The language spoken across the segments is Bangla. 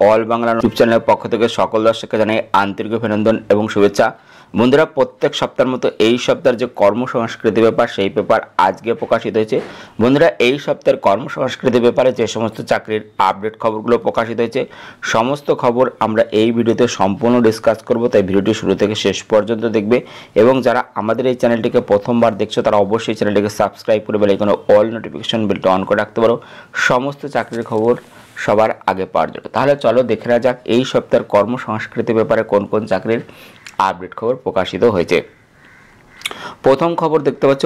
অল বাংলা ইউটিউব চ্যানেলের পক্ষ থেকে সকল দর্শককে জানাই আন্তরিক অভিনন্দন এবং শুভেচ্ছা। বন্ধুরা, প্রত্যেক সপ্তাহের মতো এই সপ্তাহের যে কর্মসংস্কৃতি পেপার সেই পেপার আজকে প্রকাশিত হয়েছে। বন্ধুরা, এই সপ্তাহের কর্মসংস্কৃতি পেপারে যে সমস্ত চাকরির আপডেট খবরগুলো প্রকাশিত হয়েছে সমস্ত খবর আমরা এই ভিডিওতে সম্পূর্ণ ডিসকাস করব, তাই ভিডিওটি শুরু থেকে শেষ পর্যন্ত দেখবে। এবং যারা আমাদের এই চ্যানেলটিকে প্রথমবার দেখছো তারা অবশ্যই চ্যানেলটিকে সাবস্ক্রাইব করে বেল আইকনে অল নোটিফিকেশন বেলটা অন করে রাখতে পারো সমস্ত চাকরির খবর সবার আগে পাওয়ার জন্য। তাহলে চলো দেখে নেওয়া যাক এই সপ্তাহের কর্মসংস্কৃতি ব্যাপারে কোন কোন চাকরির আপডেট খবর প্রকাশিত হয়েছে। প্রথম খবর দেখতে পাচ্ছ,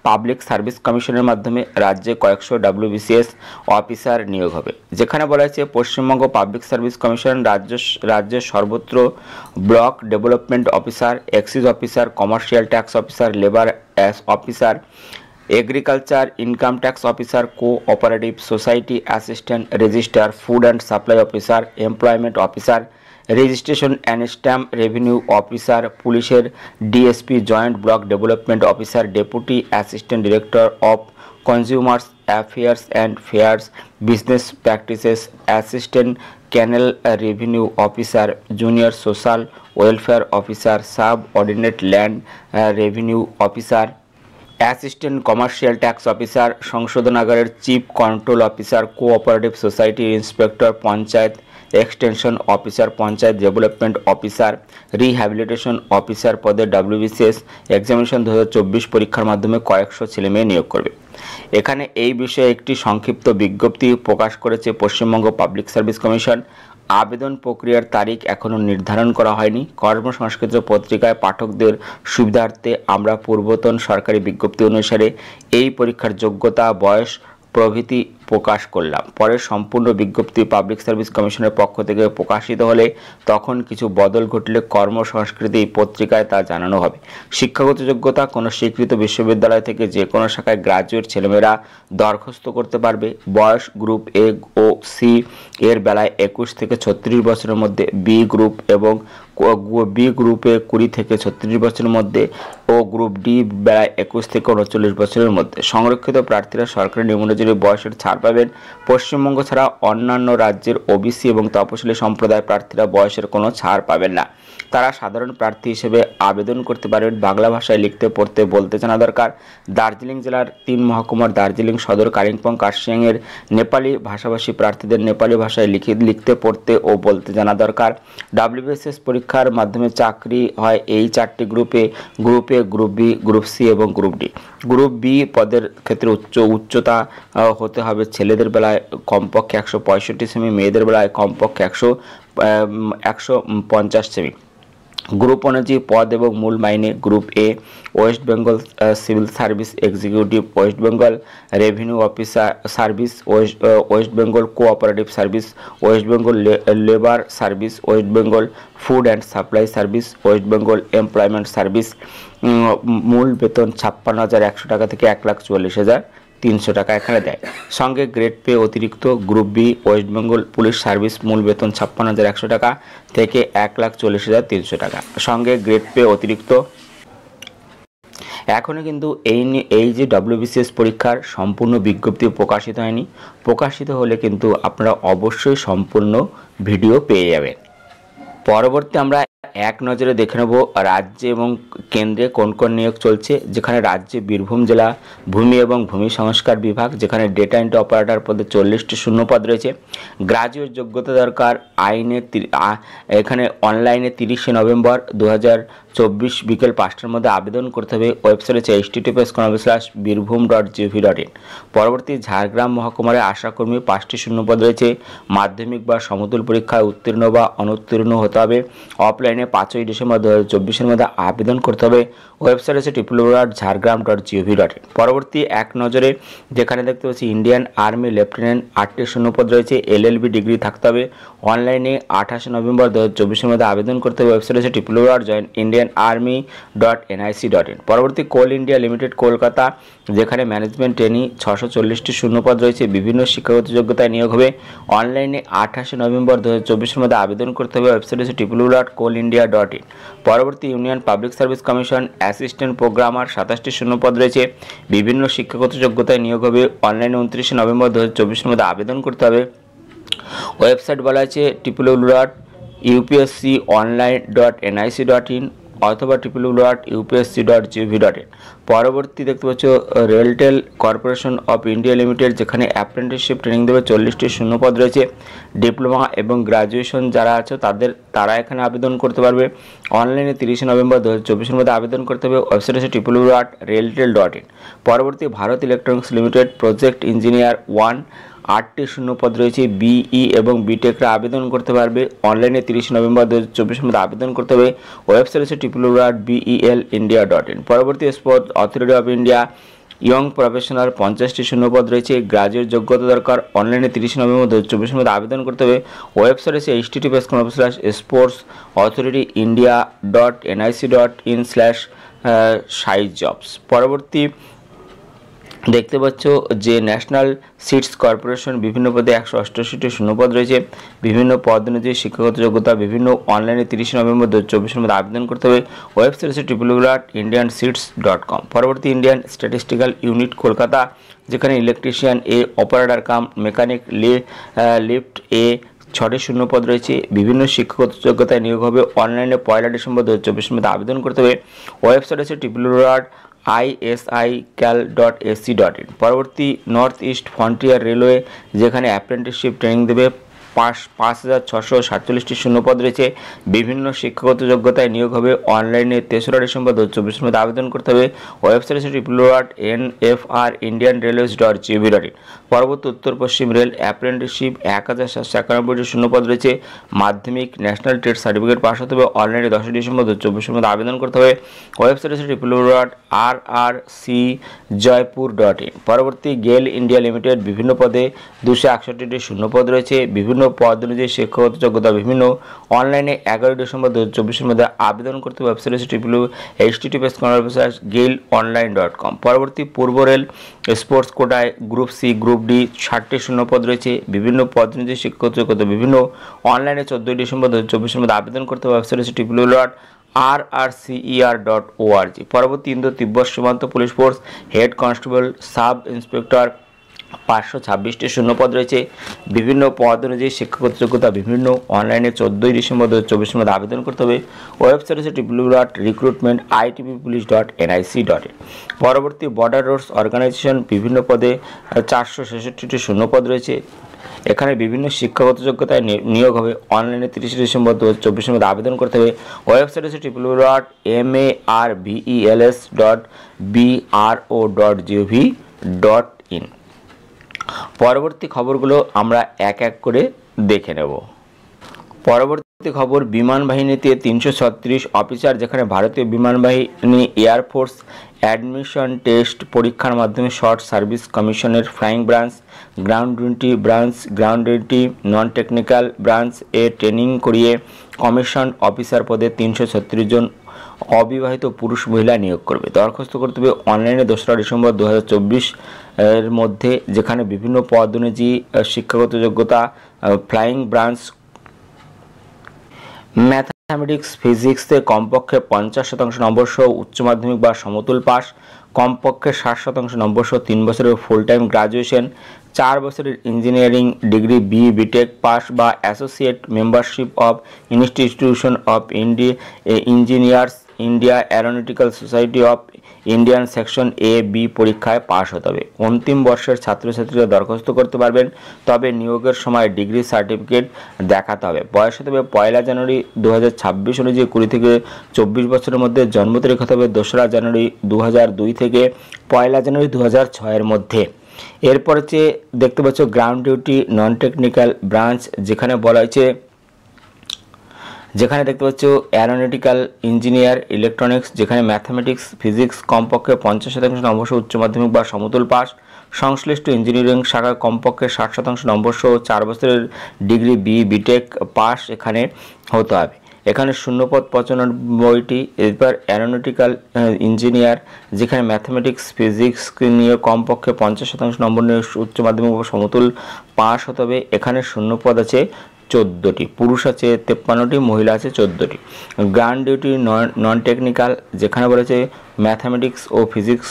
পাবলিক সার্ভিস কমিশনের মাধ্যমে রাজ্যে কয়েকশো WBCS অফিসার নিয়োগ হবে। যেখানে বলা হয়েছে পশ্চিমবঙ্গ পাবলিক সার্ভিস কমিশন রাজ্যের সর্বত্র block development officer, excise officer, commercial tax officer, labour officer, agriculture income tax officer, cooperative society assistant registrar, food and supply officer, employment officer, registration and stamp revenue officer, পুলিশের DSP, joint block development officer, deputy assistant director of consumers affairs and fairs business practices, assistant canal revenue officer, junior social welfare officer, subordinate land revenue officer, assistant commercial tax officer, সংশোধনাগারের চিফ কন্ট্রোল অফিসার, কোঅপারেটিভ সোসাইটির inspector, panchayat extension officer, panchayat development officer, rehabilitation officer পদে WBCS এক্সামিনেশন 2024 পরীক্ষার মাধ্যমে কয়েকশো ছেলেমেয়ে নিয়োগ করবে। এখানে এই বিষয়ে একটি সংক্ষিপ্ত বিজ্ঞপ্তি প্রকাশ করেছে পশ্চিমবঙ্গ পাবলিক সার্ভিস কমিশন। আবেদন প্রক্রিয়ার তারিখ এখনও নির্ধারণ করা হয়নি। কর্মসংস্কৃতি পত্রিকায় পাঠকদের সুবিধার্থে আমরা পূর্বতন সরকারি বিজ্ঞপ্তি অনুসারে এই পরীক্ষার যোগ্যতা, বয়স প্রভৃতি প্রকাশ করলাম। পরে সম্পূর্ণ বিজ্ঞপ্তি পাবলিক সার্ভিস কমিশনের পক্ষ থেকে প্রকাশিত হলে তখন কিছু বদল ঘটলে কর্মসংস্কৃতি পত্রিকায় তা জানানো হবে। শিক্ষাগত যোগ্যতা, কোনো স্বীকৃত বিশ্ববিদ্যালয় থেকে যে কোনো শাখায় গ্রাজুয়েট ছেলেমেয়েরা দরখাস্ত করতে পারবে। বয়স গ্রুপ এ ও সি এর বেলায় 21 থেকে 36 বছরের মধ্যে, বি গ্রুপ এবং বি গ্রুপে 20 থেকে 36 বছরের মধ্যে ও গ্রুপ ডি বেলায় 21 থেকে 39 বছরের মধ্যে। সংরক্ষিত প্রার্থীরা সরকারি নিম্নমজুরি বয়সের ছাড় পাবেন। পশ্চিমবঙ্গ ছাড়া অন্যান্য রাজ্যের ওবিসি এবং তপশিলি সম্প্রদায় প্রার্থীরা বয়সের কোনো ছাড় পাবেন না। তারা সাধারণ প্রার্থী হিসেবে আবেদন করতে পারবেন। বাংলা ভাষায় লিখতে পড়তে বলতে জানা দরকার। দার্জিলিং জেলার 3 মহকুমার দার্জিলিং সদর, কালিম্পং, কার্শিয়াংয়ের নেপালি ভাষাভাষী প্রার্থীদের নেপালি ভাষায় লিখতে পড়তে ও বলতে জানা দরকার। WBCS পরীক্ষার মাধ্যমে চাকরি হয় এই 4টি গ্রুপে: group A, group B, group C এবং গ্রুপ ডি। গ্রুপ বি পদের ক্ষেত্রে উচ্চতা হতে হবে ছেলেদের বেলায় কমপক্ষে 165 সেমি, মেয়েদের বেলায় কমপক্ষে 150 সেমি। গ্রুপ অনুযায়ী পদ এবং মূল মাইনে: group A West Bengal civil service executive, West Bengal revenue officer service, West Bengal cooperative service, West Bengal labour service, West Bengal food and supply service, West Bengal employment service. মূল বেতন 56,100 টাকা থেকে 1,44,300 টাকা এখানে দেয়। সঙ্গে গ্রেড পে অতিরিক্ত: group B West Bengal police service মূল বেতন 56,100 টাকা থেকে 1,40,300 টাকা, সঙ্গে গ্রেড পে অতিরিক্ত। এখনও কিন্তু এই যে WBCS পরীক্ষার সম্পূর্ণ বিজ্ঞপ্তি প্রকাশিত হয়নি। প্রকাশিত হলে কিন্তু আপনারা অবশ্যই সম্পূর্ণ ভিডিও পেয়ে যাবেন। পরবর্তী আমরা এক নজরে দেখে নেব রাজ্যে এবং কেন্দ্রে কোন কোন নিয়োগ চলছে। যেখানে রাজ্যে বীরভূম জেলা ভূমি এবং ভূমি সংস্কার বিভাগ, যেখানে ডেটা এন্ট্রি অপারেটর পদে 40টি শূন্যপদ রয়েছে। গ্রাজুয়েট যোগ্যতা দরকার। এখানে অনলাইনে 30 নভেম্বর 2024 বিকেল 5টার মধ্যে আবেদন করতে হবে। ওয়েবসাইট হচ্ছে https://birbhum.gov.in। পরবর্তী ঝাড়গ্রাম মহকুমারে আশাকর্মী 5টি শূন্যপদ রয়েছে। মাধ্যমিক বা সমতুল পরীক্ষায় উত্তীর্ণ বা অনুত্তীর্ণ হতে হবে। অফলাইনে 5ই ডিসেম্বর 2024 মধ্যে আবেদন করতে হবে। ওয়েবসাইট হচ্ছে www.ঝাড়গ্রাম.gov.in। পরবর্তী এক নজরে যেখানে দেখতে পাচ্ছি ইন্ডিয়ান আর্মি লেফটেন্যান্ট 8টি শূন্যপদ রয়েছে। LLB ডিগ্রি থাকতে হবে। অনলাইনে 28 নভেম্বর 2024 মধ্যে আবেদন করতে হবে। ওয়েবসাইট হচ্ছে www.joinindianarmy.nic.in। পরবর্তী কোল ইন্ডিয়া লিমিটেড কলকাতা, যেখানে ম্যানেজমেন্ট ট্রেনি 640টি শূন্যপদ রয়েছে। বিভিন্ন শিক্ষাগত যোগ্যতায় নিয়োগ হবে। অনলাইনে 28 নভেম্বর 2024 মধ্যে আবেদন করতে হবে। ওয়েবসাইট হচ্ছে www.coalindia.in। পরবর্তী union public service commission assistant programmer 27টি শূন্যপদ রয়েছে। বিভিন্ন শিক্ষাগত যোগ্যতায় নিয়োগ হবে। অনলাইনে 29 নভেম্বর 2024 মধ্যে আবেদন করতে হবে। ওয়েবসাইট বলা আছে www.upsconline.nic.in অথবা www.upsc.gov.in। পরবর্তী দেখতে পাচ্ছ RailTel corporation of India limited, যেখানে অ্যাপ্রেন্টিসশিপ ট্রেনিং দেবে। 40টি শূন্যপদ রয়েছে। ডিপ্লোমা এবং গ্রাজুয়েশন যারা আছে তারা এখানে আবেদন করতে পারবে। অনলাইনে 30 নভেম্বর 2024 মধ্যে আবেদন করতে হবে। ওয়েবসাইট আছে www.railtel.in। পরবর্তী Bharat electronics limited project engineer 1, 8টি শূন্যপদ রয়েছে। বিই এবং বিটেকরা আবেদন করতে পারবে। অনলাইনে 30 নভেম্বর 2024 মধ্যে আবেদন করতে হবে। ওয়েবসাইট আছে www.belindia.in। পরবর্তী sports authority of India young professional 50টি শূন্যপদ রয়েছে। গ্রাজুয়েট যোগ্যতা দরকার। অনলাইনে 30 নভেম্বর 2024 মধ্যে আবেদন করতে হবে। ওয়েবসাইট আছে https://sports.authority.india.in/site-jobs। পরবর্তী দেখতে পাচ্ছ যে ন্যাশনাল সিটস কর্পোরেশন বিভিন্ন পদে 188টি শূন্যপদ রয়েছে। বিভিন্ন পদ অনুযায়ী শিক্ষাগত যোগ্যতা বিভিন্ন। অনলাইনে 30 নভেম্বর 2024 মধ্যে আবেদন করতে হবে। ওয়েবসাইট আছে www.indianseats.com। পরবর্তী ইন্ডিয়ান স্ট্যাটিস্টিক্যাল ইউনিট কলকাতা, যেখানে ইলেকট্রিশিয়ান এ, অপারেটর কাম মেকানিক লিফট এ 6টি শূন্যপদ রয়েছে। বিভিন্ন শিক্ষাগত যোগ্যতায় নিয়োগ হবে। অনলাইনে 1 ডিসেম্বর 2024 মধ্যে আবেদন করতে হবে। ওয়েবসাইট আছে www.isical.ac.in। পরবর্তী নর্থ ইস্ট ফ্রন্টিয়ার রেলওয়ে, যেখানে অ্যাপ্রেন্টিসশিপ ট্রেনিং দেবে। 5,647টি শূন্যপদ রয়েছে। বিভিন্ন শিক্ষাগত যোগ্যতায় নিয়োগ হবে। অনলাইনে 3রা ডিসেম্বর 2024 মধ্যে আবেদন করতে হবে। ওয়েবসাইট আছে www.nfrindianrailways.gov.in। পরবর্তী উত্তর পশ্চিম রেল অ্যাপ্রেন্টিসশিপ 1,791টি শূন্যপদ রয়েছে। মাধ্যমিক ন্যাশনাল ট্রেড সার্টিফিকেট পাস হতে হবে। অনলাইনে 10 ডিসেম্বর 2024 মধ্যে আবেদন করতে হবে। ওয়েবসাইট আছে www.rrcjoypur.in। পরবর্তী গেল ইন্ডিয়া লিমিটেড বিভিন্ন পদে 261টি শূন্যপদ রয়েছে। বিভিন্ন পদ অনুযায়ী শিক্ষাগত যোগ্যতা বিভিন্ন। অনলাইনে 11 ডিসেম্বর 2024 মধ্যে আবেদন করতে হবে। ওয়েবসাইট আছে https://gailonline.com। পরবর্তী পূর্ব রেল স্পোর্টস কোটায় গ্রুপ সি গ্রুপ ডি 60টি শূন্যপদ রয়েছে। বিভিন্ন পদ অনুযায়ী শিক্ষাগত যোগ্যতা বিভিন্ন। অনলাইনে 14 ডিসেম্বর 2024 মধ্যে আবেদন করতে হবে। ওয়েবসাইট আছে www.rrcer.org। পরবর্তী ইন্দো তিব্বত সীমান্ত police force head constable sub inspector 526টি শূন্যপদ রয়েছে। বিভিন্ন পদ অনুযায়ী শিক্ষাগত যোগ্যতা বিভিন্ন। অনলাইনে 14 ডিসেম্বর 2024 মধ্যে আবেদন করতে হবে। ওয়েবসাইট আছে www.recruitment.itbpolice.nic.in। পরবর্তী বর্ডার রোডস অর্গানাইজেশন বিভিন্ন পদে 466টি শূন্যপদ রয়েছে। এখানে বিভিন্ন শিক্ষাগত যোগ্যতায় নিয়োগ হবে। অনলাইনে 30 ডিসেম্বর 2024 মধ্যে আবেদন করতে হবে। ওয়েবসাইট আছে www.marvels.bro.gov.in। পরবর্তী খবরগুলো আমরা এক এক করে দেখে নেব। পরবর্তী খবর বিমান বাহিনীতে 336 অফিসার, যেখানে ভারতীয় বিমান বাহিনী এয়ারফোর্স অ্যাডমিশন টেস্ট পরীক্ষার মাধ্যমে শর্ট সার্ভিস কমিশনের flying branch, ground duty branch, ground duty non technical branch এ ট্রেনিং করিয়ে কমিশন অফিসার পদে 336 জন অবিবাহিত পুরুষ মহিলা নিয়োগ করবে। দরখাস্ত করতে হবে অনলাইনে 2রা ডিসেম্বর 2024 এর মধ্যে, যেখানে বিভিন্ন পদ অনুযায়ী শিক্ষাগত যোগ্যতা ফ্লাইং ব্রাঞ্চ ম্যাথামেটিক্স ফিজিক্সে কমপক্ষে 50% নম্বর সহ উচ্চ মাধ্যমিক বা সমতুল পাস, কমপক্ষে 60% নম্বর সহ 3 বছরের ফুল টাইম গ্রাজুয়েশন, 4 বছরের engineering degree B BTech pass বা associate membership of institution of engineers India aeronautical society of Indian section A B পরীক্ষায় পাস হতে হবে। অন্তিম বর্ষের ছাত্রছাত্রীরা দরখাস্ত করতে পারবেন, তবে নিয়োগের সময় ডিগ্রি সার্টিফিকেট দেখাতে হবে। বয়স হতে হবে 1 জানুয়ারি 2026 অনুযায়ী 20 থেকে 24 বছরের মধ্যে। জন্ম তারিখ হতে হবে 2রা জানুয়ারি 2002 থেকে 1 জানুয়ারি 2006 এর মধ্যে। এরপর হচ্ছে দেখতে পাচ্ছ ground duty non technical branch, যেখানে বলা হয়েছে যেখানে দেখতে পাচ্ছ অ্যারোনটিক্যাল ইঞ্জিনিয়ার ইলেকট্রনিক্স, যেখানে ম্যাথামেটিক্স ফিজিক্স কমপক্ষে 50% নম্বর সহ উচ্চ মাধ্যমিক বা সমতুল পাস, সংশ্লিষ্ট ইঞ্জিনিয়ারিং শাখায় কমপক্ষে 60% নম্বর সহ 4 বছরের ডিগ্রি বি বিটেক পাস এখানে হতে হবে। এখানে শূন্যপদ 95টি। এরপর অ্যারোনটিক্যাল ইঞ্জিনিয়ার, যেখানে ম্যাথামেটিক্স ফিজিক্স নিয়ে কমপক্ষে 50% নম্বর নিয়ে উচ্চ মাধ্যমিক বা সমতুল পাস হতে হবে। এখানে শূন্যপদ আছে 14টি, পুরুষ আছে 53টি, মহিলা আছে 14টি। গ্রাউন্ড ডিউটি নন টেকনিক্যাল, যেখানে বলেছে ম্যাথামেটিক্স ও ফিজিক্স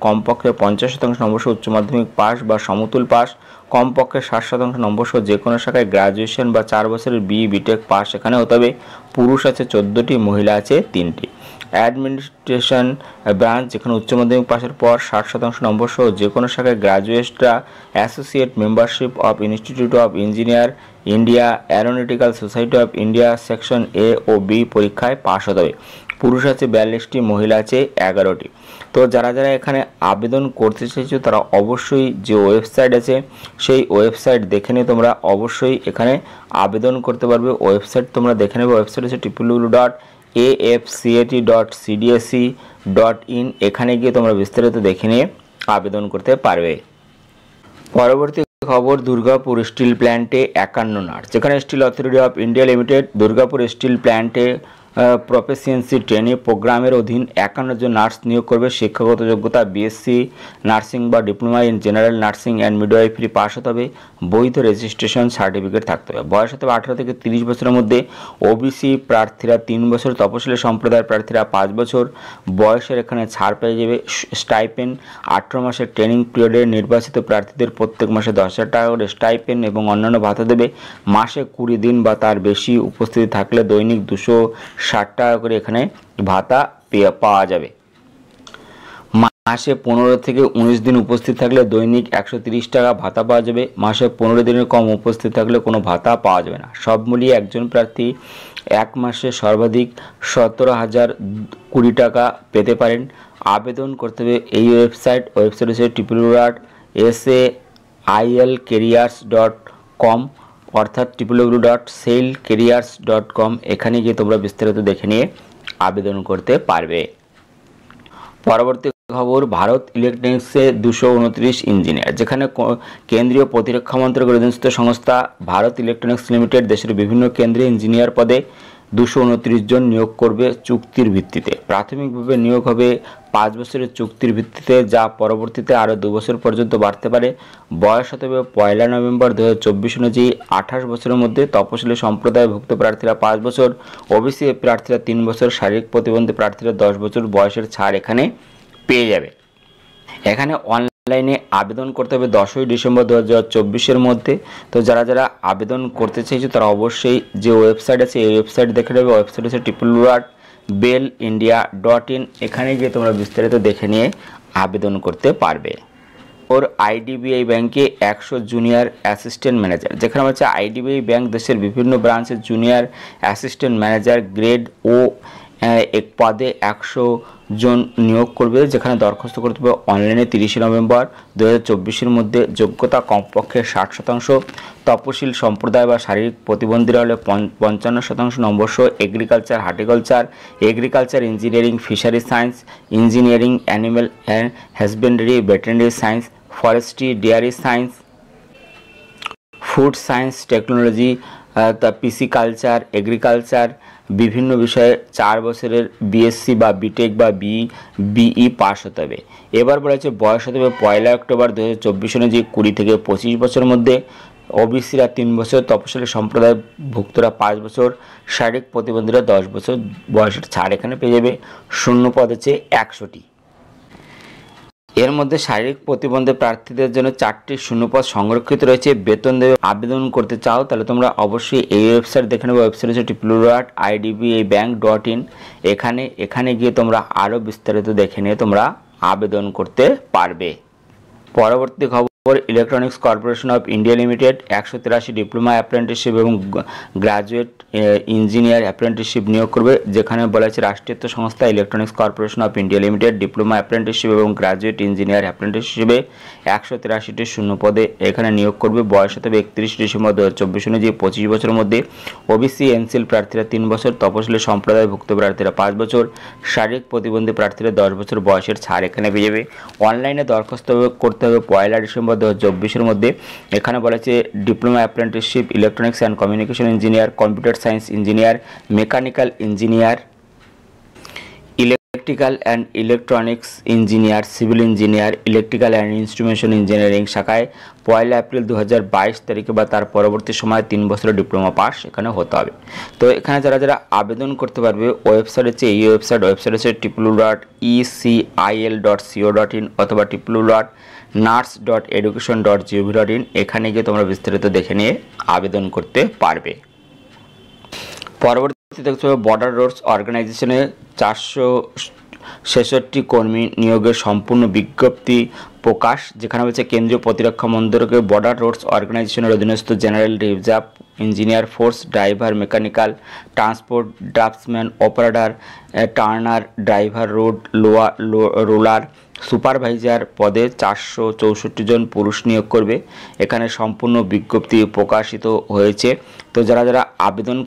কমপক্ষে 50% নম্বর সহ উচ্চ মাধ্যমিক পাস বা সমতুল পাস, কমপক্ষে 60% নম্বর সহ যে কোনো শাখায় গ্র্যাজুয়েশন বা 4 বছরের বিটেক পাস এখানে হতে হবে। পুরুষ আছে 14টি, মহিলা আছে 3টি। অ্যাডমিনিস্ট্রেশন ব্রাঞ্চ যেখানে উচ্চ মাধ্যমিক পাশের পর 60% নম্বর সহ যে কোনো শাখায় গ্র্যাজুয়েটরা associate membership of institute of engineer India, aeronautical society of India section A ও বি পরীক্ষায় পাশ হতে হবে। পুরুষ আছে 42টি, মহিলা আছে 11টি। তো যারা যারা এখানে আবেদন করতে চাইছো তারা অবশ্যই যে ওয়েবসাইট আছে সেই ওয়েবসাইট দেখে নিয়ে তোমরা অবশ্যই এখানে আবেদন করতে পারবে। ওয়েবসাইট তোমরা দেখে নেবে, ওয়েবসাইট হচ্ছে www.afcat.cdsc.in। এখানে গিয়ে তোমরা বিস্তারিত দেখে নিয়ে আবেদন করতে পারবে। পরবর্তী খবর, দুর্গাপুর স্টিল প্ল্যান্টে 51 নার্স। যেখানে steel authority of India limited Durgapur steel প্ল্যান্টে প্রফেসিয়েন্সি ট্রেনিং প্রোগ্রামের অধীন 51 জন নার্স নিয়োগ করবে। শিক্ষাগত যোগ্যতা বিএসসি নার্সিং বা diploma in general nursing and midwifery pass হতে হবে। বৈধ রেজিস্ট্রেশন সার্টিফিকেট থাকতে হবে। বয়স হতে হবে 18 থেকে 30 বছরের মধ্যে। ওবিসি প্রার্থীরা 3 বছর, তপশিলি সম্প্রদায়ের প্রার্থীরা 5 বছর। বয়সের এখানে ছাড় পেয়ে যাবে। স্টাইপেন্ড 18 মাসের ট্রেনিং পিরিয়ডে নির্বাচিত প্রার্থীদের প্রত্যেক মাসে 10,000 টাকা করে স্টাইপেন্ড এবং অন্যান্য ভাতা দেবে। মাসে 20 দিন বা তার বেশি উপস্থিতি থাকলে দৈনিক 260 টাকা করে এখানে ভাতা পাওয়া যাবে। মাসে 15 থেকে 19 দিন উপস্থিত থাকলে দৈনিক 130 টাকা ভাতা পাওয়া যাবে। মাসে 15 দিনের কম উপস্থিত থাকলে কোনো ভাতা পাওয়া যাবে না। সব মিলিয়ে একজন প্রার্থী এক মাসে সর্বাধিক 17,020 টাকা পেতে পারেন। আবেদন করতে হবে এই ওয়েবসাইট হচ্ছে www.sailcareers.com অর্থাৎ www.sailcareers.com। এখানে গিয়ে তোমরা বিস্তারিত দেখে নিয়ে আবেদন করতে পারবে। পরবর্তী খবর, ভারত ইলেকট্রনিক্সে 229 ইঞ্জিনিয়ার। যেখানে কেন্দ্রীয় প্রতিরক্ষা মন্ত্রকের অধীনস্থ সংস্থা ভারত ইলেকট্রনিক্স লিমিটেড দেশের বিভিন্ন কেন্দ্রে ইঞ্জিনিয়ার পদে 229 জন নিয়োগ করবে চুক্তির ভিত্তিতে। প্রাথমিকভাবে নিয়োগ হবে 5 বছরের চুক্তির ভিত্তিতে, যা পরবর্তীতে আরও 2 বছর পর্যন্ত বাড়তে পারে। বয়স হতে হবে 1 নভেম্বর 2024 অনুযায়ী 28 বছরের মধ্যে। তপশিলি সম্প্রদায়ভুক্ত প্রার্থীরা 5 বছর, ওবিসি প্রার্থীরা 3 বছর, শারীরিক প্রতিবন্ধী প্রার্থীরা 10 বছর বয়সের ছাড় এখানে পেয়ে যাবে। এখানে অনলাইনে আবেদন করতে হবে 10ই ডিসেম্বর 2024-এর মধ্যে। তো যারা যারা আবেদন করতে চাইছে তারা অবশ্যই যে ওয়েবসাইট আছে এই ওয়েবসাইট দেখে নেবে। ওয়েবসাইট হচ্ছে www.bellindia.in। এখানে গিয়ে তোমরা বিস্তারিত দেখে নিয়ে আবেদন করতে পারবে। ওর আইডিবিআই ব্যাংকে 100 জুনিয়র অ্যাসিস্ট্যান্ট ম্যানেজার। যেখানে হচ্ছে আইডিবিআই ব্যাংক দেশের বিভিন্ন ব্রাঞ্চের জুনিয়র অ্যাসিস্ট্যান্ট ম্যানেজার গ্রেড ও এক পদে 100 জন নিয়োগ করবে। যেখানে দরখাস্ত করতে হবে অনলাইনে 30 নভেম্বর 2024-এর মধ্যে। যোগ্যতা কমপক্ষে 60%। তপশিল সম্প্রদায় বা শারীরিক প্রতিবন্ধীরা হলে 55% নম্বর সহ agriculture, horticulture, agriculture engineering, fishery science engineering, animal and husbandry, veterinary science, forestry, dairy science, food science technology, pisciculture, agriculture বিভিন্ন বিষয়ে 4 বছরের বিএসসি বা বিটেক বা বিই পাস হতে হবে। এবার বলা হচ্ছে বয়স হতে হবে 1 অক্টোবর 2024 অনুযায়ী 20 থেকে 25 বছরের মধ্যে। ওবিসিরা 3 বছর, তপশিলি সম্প্রদায় ভুক্তরা 5 বছর, শারীরিক প্রতিবন্ধীরা 10 বছর বয়সের ছাড় এখানে পেয়ে যাবে। শূন্য পদ হচ্ছে 100টি। এর মধ্যে শারীরিক প্রতিবন্ধী প্রার্থীদের জন্য 4টি শূন্যপদ সংরক্ষিত রয়েছে। বেতন দেবে। আবেদন করতে চাও তাহলে তোমরা অবশ্যই এই ওয়েবসাইট দেখে নেবে। ওয়েবসাইট হচ্ছে www.idbibank.in। এখানে গিয়ে তোমরা আরও বিস্তারিত দেখে নিয়ে তোমরা আবেদন করতে পারবে। পরবর্তী খবর, electronics corporation of India limited 183 diploma apprenticeship এবং গ্রাজুয়েট ইঞ্জিনিয়ার অ্যাপ্রেন্টিসশিপ নিয়োগ করবে। যেখানে বলা হয়েছে রাষ্ট্রায়ত্ত সংস্থা electronics corporation of India limited diploma apprenticeship এবং গ্রাজুয়েট ইঞ্জিনিয়ার অ্যাপ্রেন্টিসশিপে 183টি শূন্য পদে এখানে নিয়োগ করবে। বয়স হতে হবে 31 ডিসেম্বর 2024 অনুযায়ী 25 বছরের মধ্যে। ওবিসি এনসিএল প্রার্থীরা 3 বছর, তপশিলি সম্প্রদায়ভুক্ত প্রার্থীরা 5 বছর, শারীরিক প্রতিবন্ধী প্রার্থীরা 10 বছর বয়সের ছাড় এখানে পেয়ে যাবে। অনলাইনে দরখাস্ত করতে হবে 1 ডিসেম্বর 2024-এর মধ্যে। এখানে বলা হচ্ছে diploma apprenticeship, electronics and communication engineer, computer science engineer, mechanical engineer, electrical and electronics engineer, civil engineer, electrical and instrumentation engineering শাখায় 1 এপ্রিল 2022 তারিখে বা তার পরবর্তী সময় 3 বছরের ডিপ্লোমা পাস এখানে হতে হবে। তো এখানে যারা যারা আবেদন করতে পারবে, ওয়েবসাইট হচ্ছে এই ওয়েবসাইট হচ্ছে www.ecil.co.in অথবা www.nars.education.gov.in। এখানে গিয়ে তোমরা বিস্তারিত দেখে নিয়ে আবেদন করতে পারবে। পরবর্তী দেখতে হবে বর্ডার রোডস অর্গানাইজেশনে 466 কর্মী নিয়োগের সম্পূর্ণ বিজ্ঞপ্তি প্রকাশ, যেখানে হচ্ছে কেন্দ্রীয় প্রতিরক্ষা মন্ত্রকে বর্ডার রোডস অর্গানাইজেশনের অধীনস্থ general reserve engineer force, driver, mechanical, transport, draughtsman, operator, Turner, driver, roller, supervisor পদে 464 জন পুরুষ নিয়োগ করবে। এখানে সম্পূর্ণ বিজ্ঞপ্তি প্রকাশিত হয়েছে। তো যারা যারা আবেদন